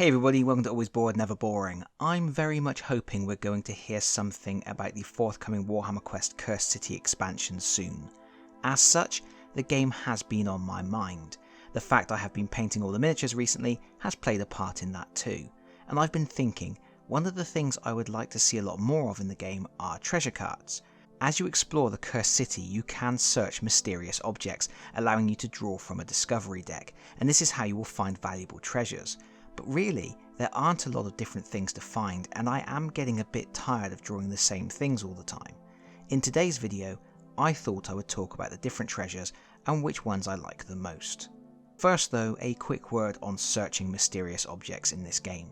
Hey everybody, welcome to Always Bored, Never Boring. I'm very much hoping we're going to hear something about the forthcoming Warhammer Quest Cursed City expansion soon. As such, the game has been on my mind. The fact I have been painting all the miniatures recently has played a part in that too. And I've been thinking, one of the things I would like to see a lot more of in the game are treasure cards. As you explore the Cursed City, you can search mysterious objects, allowing you to draw from a discovery deck, and this is how you will find valuable treasures. But really, there aren't a lot of different things to find, and I am getting a bit tired of drawing the same things all the time. In today's video, I thought I would talk about the different treasures and which ones I like the most. First though, a quick word on searching mysterious objects in this game.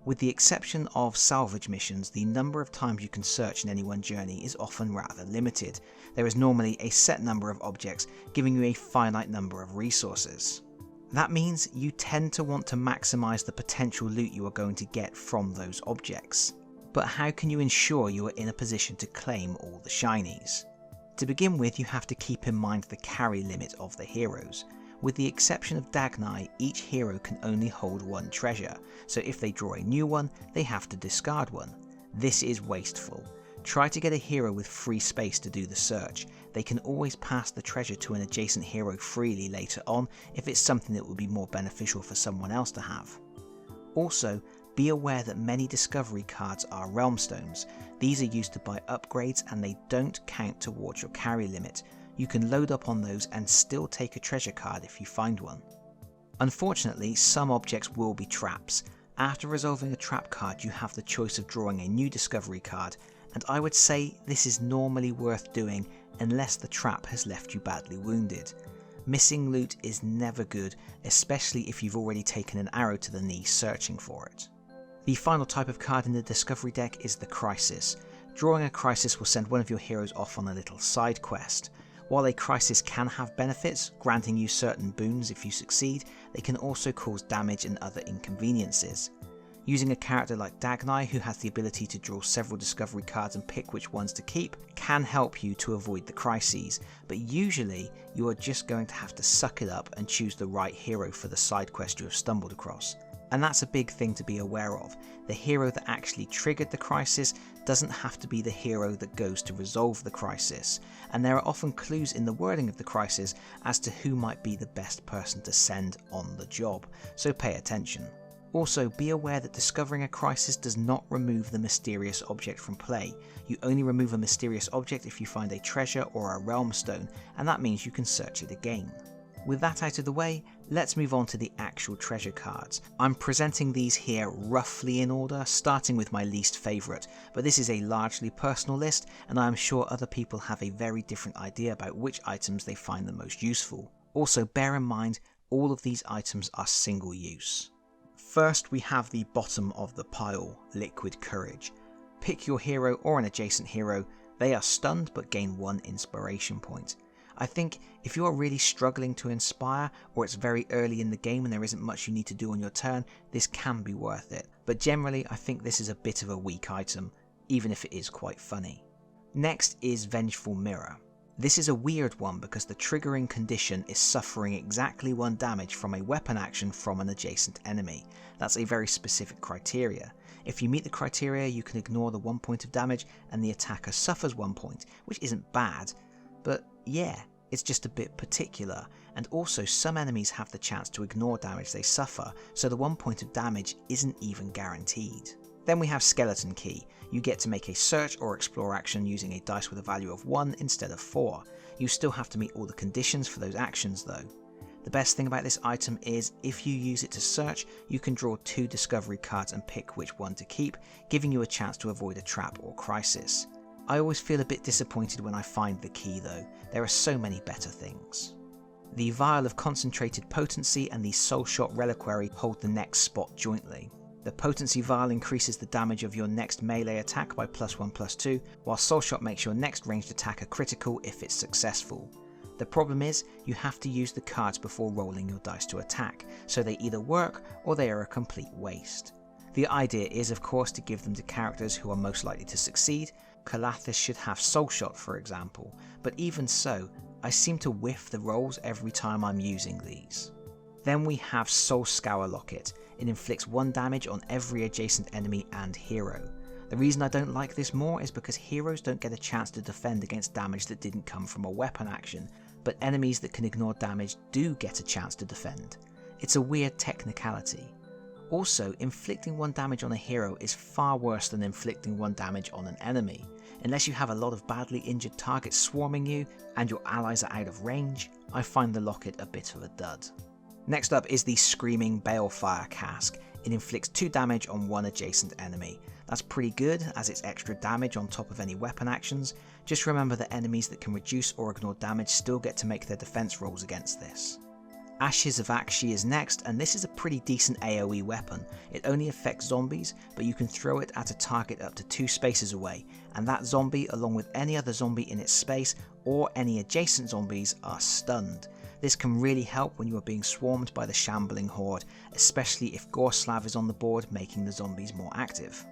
With the exception of salvage missions, the number of times you can search in any one journey is often rather limited. There is normally a set number of objects, giving you a finite number of resources. That means you tend to want to maximise the potential loot you are going to get from those objects. But how can you ensure you are in a position to claim all the shinies? To begin with, you have to keep in mind the carry limit of the heroes. With the exception of Dagnai, each hero can only hold one treasure, so if they draw a new one, they have to discard one. This is wasteful. Try to get a hero with free space to do the search. They can always pass the treasure to an adjacent hero freely later on if it's something that would be more beneficial for someone else to have. Also, be aware that many discovery cards are Realmstones. These are used to buy upgrades and they don't count towards your carry limit. You can load up on those and still take a treasure card if you find one. Unfortunately, some objects will be traps. After resolving a trap card, you have the choice of drawing a new discovery card, and I would say this is normally worth doing unless the trap has left you badly wounded. Missing loot is never good, especially if you've already taken an arrow to the knee searching for it. The final type of card in the discovery deck is the crisis. Drawing a crisis will send one of your heroes off on a little side quest. While a crisis can have benefits, granting you certain boons if you succeed, they can also cause damage and other inconveniences. Using a character like Dagnai, who has the ability to draw several discovery cards and pick which ones to keep, can help you to avoid the crises, but usually you are just going to have to suck it up and choose the right hero for the side quest you have stumbled across. And that's a big thing to be aware of. The hero that actually triggered the crisis doesn't have to be the hero that goes to resolve the crisis, and there are often clues in the wording of the crisis as to who might be the best person to send on the job, so pay attention. Also, be aware that discovering a crisis does not remove the mysterious object from play. You only remove a mysterious object if you find a treasure or a Realmstone, and that means you can search it again. With that out of the way, let's move on to the actual treasure cards. I'm presenting these here roughly in order, starting with my least favourite, but this is a largely personal list, and I am sure other people have a very different idea about which items they find the most useful. Also, bear in mind, all of these items are single use. First, we have the bottom of the pile, Liquid Courage. Pick your hero or an adjacent hero. They are stunned but gain 1 inspiration point. I think if you are really struggling to inspire, or it's very early in the game and there isn't much you need to do on your turn, this can be worth it. But generally, I think this is a bit of a weak item, even if it is quite funny. Next is Vengeful Mirror. This is a weird one because the triggering condition is suffering exactly 1 damage from a weapon action from an adjacent enemy. That's a very specific criteria. If you meet the criteria, you can ignore the 1 point of damage and the attacker suffers 1 point, which isn't bad, but yeah, it's just a bit particular, and also some enemies have the chance to ignore damage they suffer, so the 1 point of damage isn't even guaranteed. Then we have Skeleton Key. You get to make a search or explore action using a dice with a value of 1 instead of 4. You still have to meet all the conditions for those actions though. The best thing about this item is, if you use it to search, you can draw 2 discovery cards and pick which one to keep, giving you a chance to avoid a trap or crisis. I always feel a bit disappointed when I find the key though, there are so many better things. The Vial of Concentrated Potency and the Soul Shot Reliquary hold the next spot jointly. The Potency Vial increases the damage of your next melee attack by +1/+2, while Soul Shot makes your next ranged attack a critical if it's successful. The problem is, you have to use the cards before rolling your dice to attack, so they either work or they are a complete waste. The idea is of course to give them to characters who are most likely to succeed. Calathis should have Soul Shot for example, but even so, I seem to whiff the rolls every time I'm using these. Then we have Soul Scour Locket. It inflicts 1 damage on every adjacent enemy and hero. The reason I don't like this more is because heroes don't get a chance to defend against damage that didn't come from a weapon action, but enemies that can ignore damage do get a chance to defend. It's a weird technicality. Also, inflicting 1 damage on a hero is far worse than inflicting 1 damage on an enemy. Unless you have a lot of badly injured targets swarming you and your allies are out of range, I find the Locket a bit of a dud. Next up is the Screaming Balefire Cask. It inflicts 2 damage on 1 adjacent enemy. That's pretty good, as it's extra damage on top of any weapon actions. Just remember that enemies that can reduce or ignore damage still get to make their defense rolls against this. Ashes of Akshi is next, and this is a pretty decent AoE weapon. It only affects zombies, but you can throw it at a target up to 2 spaces away, and that zombie, along with any other zombie in its space or any adjacent zombies, are stunned. This can really help when you are being swarmed by the shambling horde, especially if Gorslav is on the board, making the zombies more active.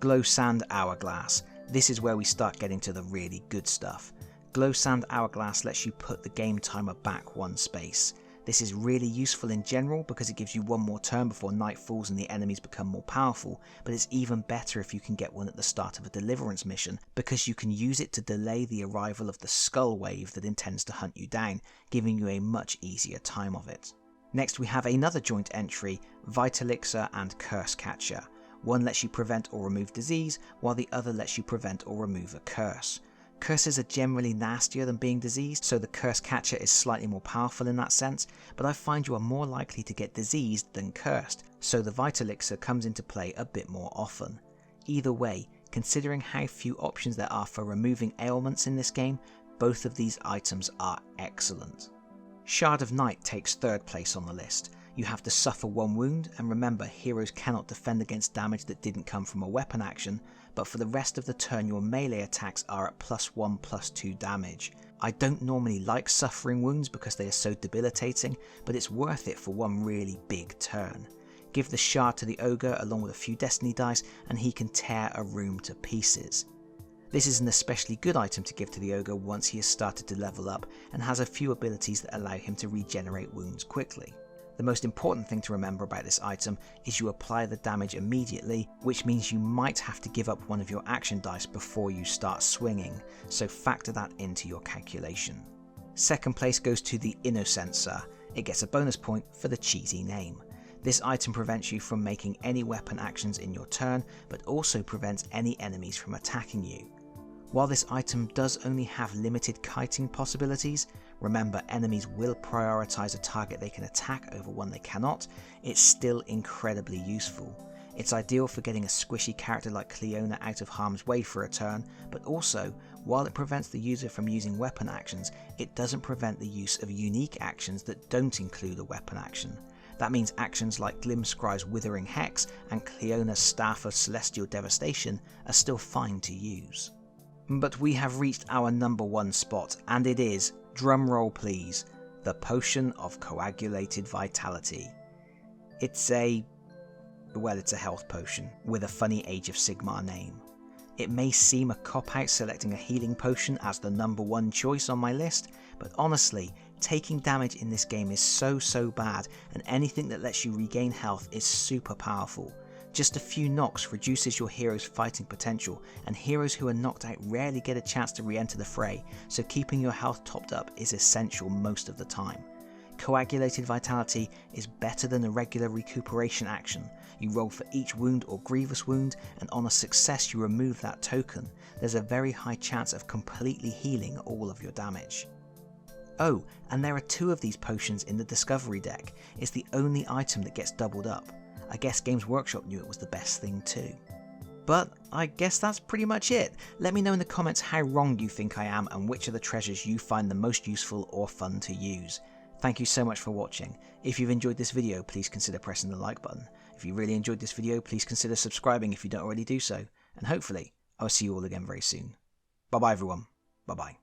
Glowsand Hourglass. This is where we start getting to the really good stuff. Glowsand Hourglass lets you put the game timer back 1 space. This is really useful in general because it gives you 1 more turn before night falls and the enemies become more powerful, but it's even better if you can get one at the start of a deliverance mission, because you can use it to delay the arrival of the skull wave that intends to hunt you down, giving you a much easier time of it. Next we have another joint entry, Vitalixer and Curse Catcher. One lets you prevent or remove disease, while the other lets you prevent or remove a curse. Curses are generally nastier than being diseased, so the Curse Catcher is slightly more powerful in that sense, but I find you are more likely to get diseased than cursed, so the Vitalixer comes into play a bit more often. Either way, considering how few options there are for removing ailments in this game, both of these items are excellent. Shard of Night takes 3rd place on the list. You have to suffer 1 wound, and remember, heroes cannot defend against damage that didn't come from a weapon action, but for the rest of the turn your melee attacks are at +1/+2 damage. I don't normally like suffering wounds because they are so debilitating, but it's worth it for 1 really big turn. Give the shard to the ogre along with a few destiny dice and he can tear a room to pieces. This is an especially good item to give to the ogre once he has started to level up and has a few abilities that allow him to regenerate wounds quickly. The most important thing to remember about this item is you apply the damage immediately, which means you might have to give up 1 of your action dice before you start swinging, so factor that into your calculation. 2nd place goes to the Innocenser. It gets a bonus point for the cheesy name. This item prevents you from making any weapon actions in your turn, but also prevents any enemies from attacking you. While this item does only have limited kiting possibilities, remember enemies will prioritise a target they can attack over one they cannot, it's still incredibly useful. It's ideal for getting a squishy character like Cleona out of harm's way for a turn, but also, while it prevents the user from using weapon actions, it doesn't prevent the use of unique actions that don't include a weapon action. That means actions like Glimscry's Withering Hex and Cleona's Staff of Celestial Devastation are still fine to use. But we have reached our number 1 spot, and it is, drumroll please, the Potion of Coagulated Vitality. It's a health potion, with a funny Age of Sigmar name. It may seem a cop-out selecting a healing potion as the number 1 choice on my list, but honestly, taking damage in this game is so bad, and anything that lets you regain health is super powerful. Just a few knocks reduces your hero's fighting potential, and heroes who are knocked out rarely get a chance to re-enter the fray, so keeping your health topped up is essential most of the time. Coagulated Vitality is better than a regular recuperation action. You roll for each wound or grievous wound, and on a success you remove that token. There's a very high chance of completely healing all of your damage. Oh, and there are 2 of these potions in the Discovery deck. It's the only item that gets doubled up. I guess Games Workshop knew it was the best thing too. But I guess that's pretty much it. Let me know in the comments how wrong you think I am and which of the treasures you find the most useful or fun to use. Thank you so much for watching. If you've enjoyed this video, please consider pressing the like button. If you really enjoyed this video, please consider subscribing if you don't already do so. And hopefully, I'll see you all again very soon. Bye bye everyone. Bye bye.